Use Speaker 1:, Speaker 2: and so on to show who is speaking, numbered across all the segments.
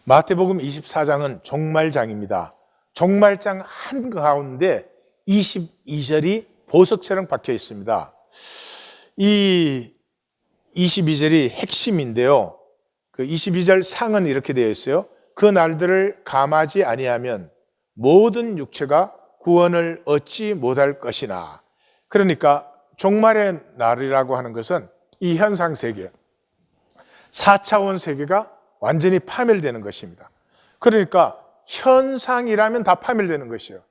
Speaker 1: 마태복음 24장은 종말장입니다. 종말장 한가운데 22절이 보석처럼 박혀 있습니다. 이 22절이 핵심인데요. 그 22절 상은 이렇게 되어 있어요. 그 날들을 감하지 아니하면 모든 육체가 구원을 얻지 못할 것이나. 그러니까 종말의 날이라고 하는 것은 이 현상 세계, 4차원 세계가 완전히 파멸되는 것입니다. 그러니까 현상이라면 다 파멸되는 것이에요.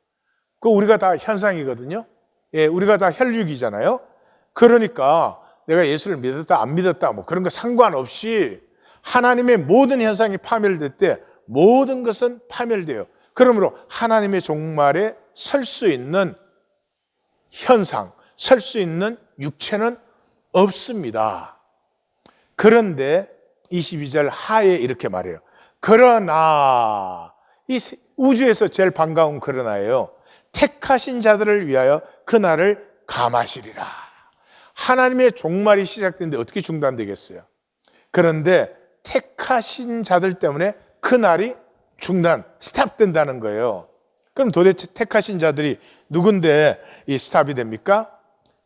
Speaker 1: 그 우리가 다 현상이거든요. 예, 우리가 다 혈육이잖아요. 그러니까 내가 예수를 믿었다 안 믿었다 뭐 그런 거 상관없이 하나님의 모든 현상이 파멸될 때 모든 것은 파멸돼요. 그러므로 하나님의 종말에 설 수 있는 현상, 설 수 있는 육체는 없습니다. 그런데 22절 하에 이렇게 말해요. 그러나, 이 우주에서 제일 반가운 그러나예요. 택하신 자들을 위하여 그날을 감하시리라. 하나님의 종말이 시작되는데 어떻게 중단되겠어요? 그런데 택하신 자들 때문에 그날이 스탑된다는 거예요. 그럼 도대체 택하신 자들이 누군데 이 스탑이 됩니까?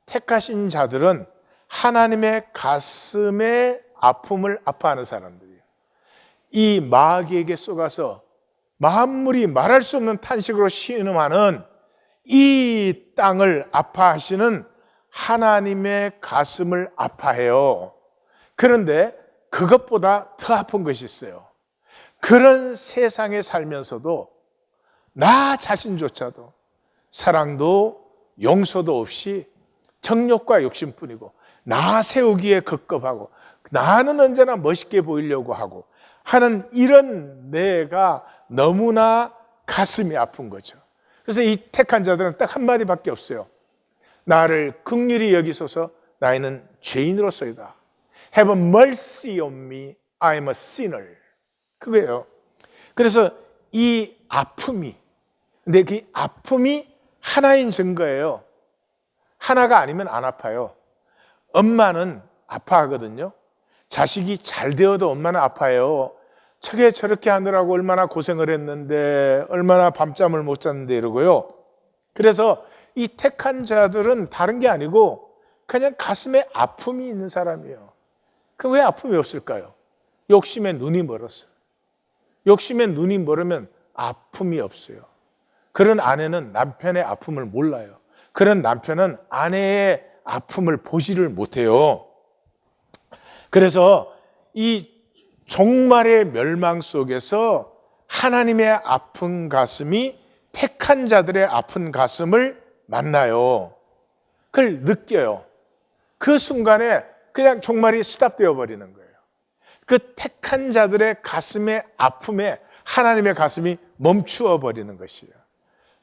Speaker 1: 택하신 자들은 하나님의 가슴에 아픔을 아파하는 사람들이에요. 이 마귀에게 쏘가서 만물이 말할 수 없는 탄식으로 신음하는 이 땅을 아파하시는 하나님의 가슴을 아파해요. 그런데 그것보다 더 아픈 것이 있어요. 그런 세상에 살면서도 나 자신조차도 사랑도 용서도 없이 정욕과 욕심뿐이고 나 세우기에 급급하고 나는 언제나 멋있게 보이려고 하고 하는 이런 내가 너무나 가슴이 아픈 거죠. 그래서 이 택한 자들은 딱 한마디밖에 없어요. 나를 긍휼히 여기소서, 나는 죄인으로서이다. Have mercy on me, I am a sinner. 그거예요. 그래서 이 아픔이, 근데 그 아픔이 하나인 증거예요. 하나가 아니면 안 아파요. 엄마는 아파하거든요. 자식이 잘 되어도 엄마는 아파요. 저렇게 하느라고 얼마나 고생을 했는데, 얼마나 밤잠을 못 잤는데 이러고요. 그래서 이 택한 자들은 다른 게 아니고 그냥 가슴에 아픔이 있는 사람이에요. 그 왜 아픔이 없을까요? 욕심에 눈이 멀었어요. 욕심에 눈이 멀으면 아픔이 없어요. 그런 아내는 남편의 아픔을 몰라요. 그런 남편은 아내의 아픔을 보지를 못해요. 그래서 이 종말의 멸망 속에서 하나님의 아픈 가슴이 택한 자들의 아픈 가슴을 만나요. 그걸 느껴요. 그 순간에 그냥 종말이 스탑되어 버리는 거예요. 그 택한 자들의 가슴의 아픔에 하나님의 가슴이 멈추어 버리는 것이에요.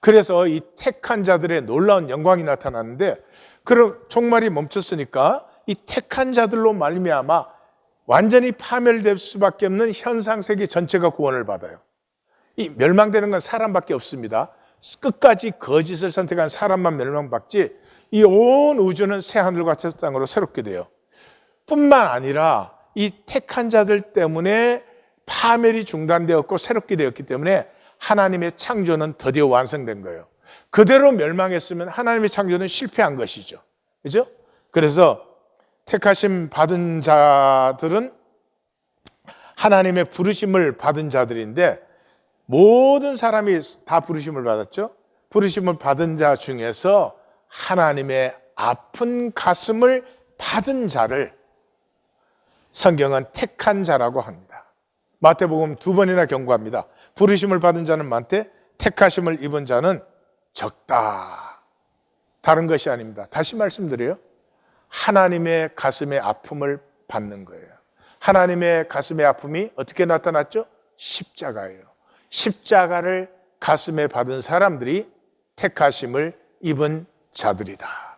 Speaker 1: 그래서 이 택한 자들의 놀라운 영광이 나타나는데, 그럼 종말이 멈췄으니까 이 택한 자들로 말미암아 완전히 파멸될 수밖에 없는 현상 세계 전체가 구원을 받아요. 이 멸망되는 건 사람밖에 없습니다. 끝까지 거짓을 선택한 사람만 멸망받지 이 온 우주는 새 하늘과 새 땅으로 새롭게 돼요. 뿐만 아니라 이 택한 자들 때문에 파멸이 중단되었고 새롭게 되었기 때문에 하나님의 창조는 드디어 완성된 거예요. 그대로 멸망했으면 하나님의 창조는 실패한 것이죠. 그죠? 그래서 택하심 받은 자들은 하나님의 부르심을 받은 자들인데, 모든 사람이 다 부르심을 받았죠. 부르심을 받은 자 중에서 하나님의 아픈 가슴을 받은 자를 성경은 택한 자라고 합니다. 마태복음 2번이나 경고합니다. 부르심을 받은 자는 많되 택하심을 입은 자는 적다. 다른 것이 아닙니다. 다시 말씀드려요. 하나님의 가슴의 아픔을 받는 거예요. 하나님의 가슴의 아픔이 어떻게 나타났죠? 십자가예요. 십자가를 가슴에 받은 사람들이 택하심을 입은 자들이다.